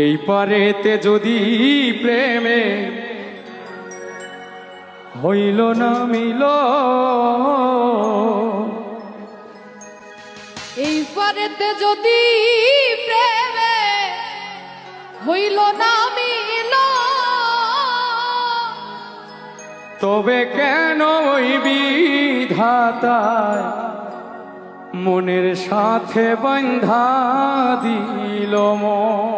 এই পারেতে যদি প্রেমে হইল না মিল, এই পারেতে যদি প্রেমে হইল না মিল, তবে কেন ওই বিধাতায় মনের সাথে বাঁধা দিল মন।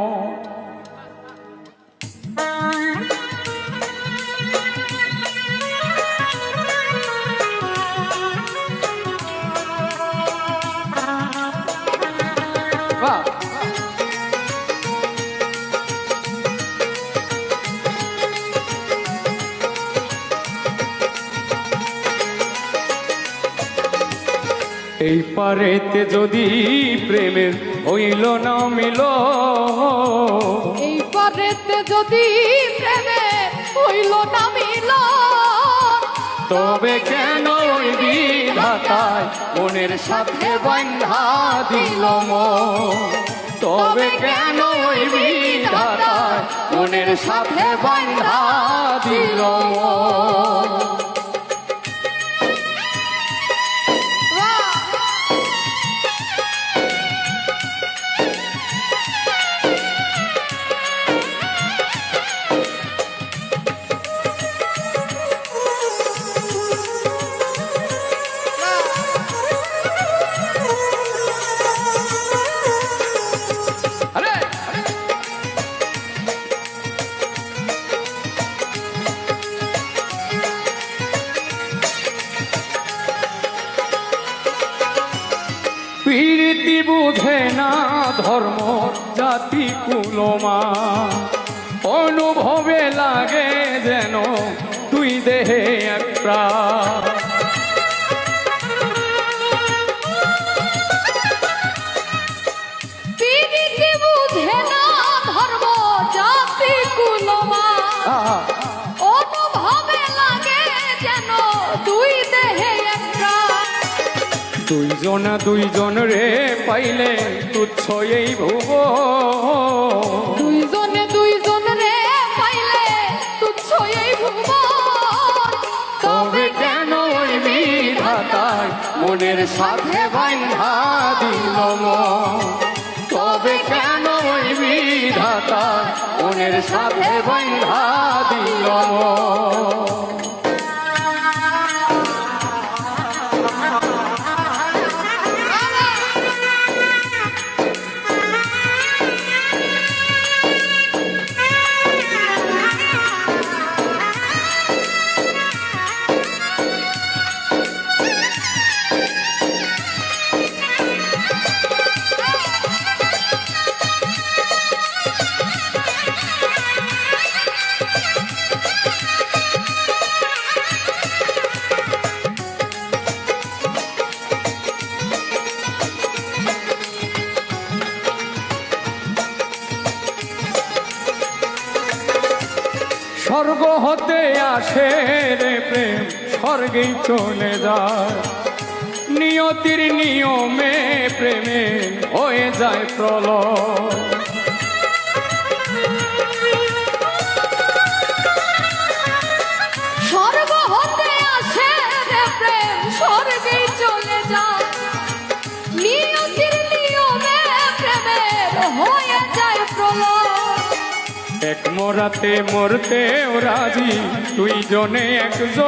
এই পারেতে যদি প্রেমের হইল না মিল, এই পারেতে যদি প্রেমে হইল না মিল, তবে কেন ওই বিধাতায় মনের সাথে বাঁধা দিল মন। তবে কেন ওই বিধাতায় মনের সাথে বাঁধা দিল মন। প্রীতি বুঝে না ধর্ম জাতি কুলমা, অনুভবে লাগে যেন তুই দেহে এক প্রাণ। প্রীতি বুঝে না ধর্ম জাতি কুলমা, অনুভবে লাগে যেন দুই দেহে এক প্রাণ। দুইজন রে পাইলে তুচ্ছ এই ভুব, দুইজন রে পাইলে তুচ্ছ এই ভুব। তবে কেন ওই বিধাতায় মনের সাথে বাঁধা দিল মন। তবে কেন ওই বিধাতায় মনের সাথে বাঁধা দিল মন। স্বর্গ হতে আসে রে প্রেম, স্বর্গেই চলে যায়। নিয়তির নিয়মে প্রেমে হয়ে যায় প্রলয়। স্বর্গ হতে আসে রে প্রেম, স্বর্গেই চলে যায়। নিয়তির নিয়মে প্রেমের হয়ে যায় প্রলয়। এক মরাতে মরতেও রাজি দুইজনে একজন।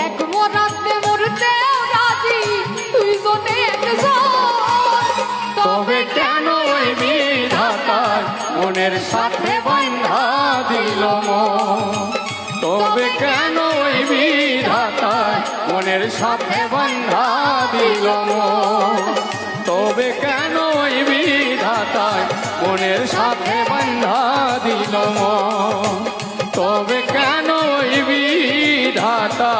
এক মরাতে মরতেও রাজি দুইজনে একজন। তবে কেন ওই বিধাতায় মনের সাথে বাঁধা দিল মন। তবে কেন ওই বিধাতায় মনের সাথে বাঁধা দিল মন। তবে কেন ওই বিধাতায় মনের সাথে বাঁধা দিল মন। তবে কেন ওই বিধাতায়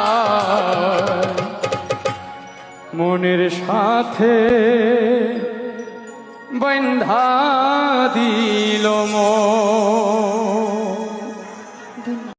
মনের সাথে বাঁধা দিল মন।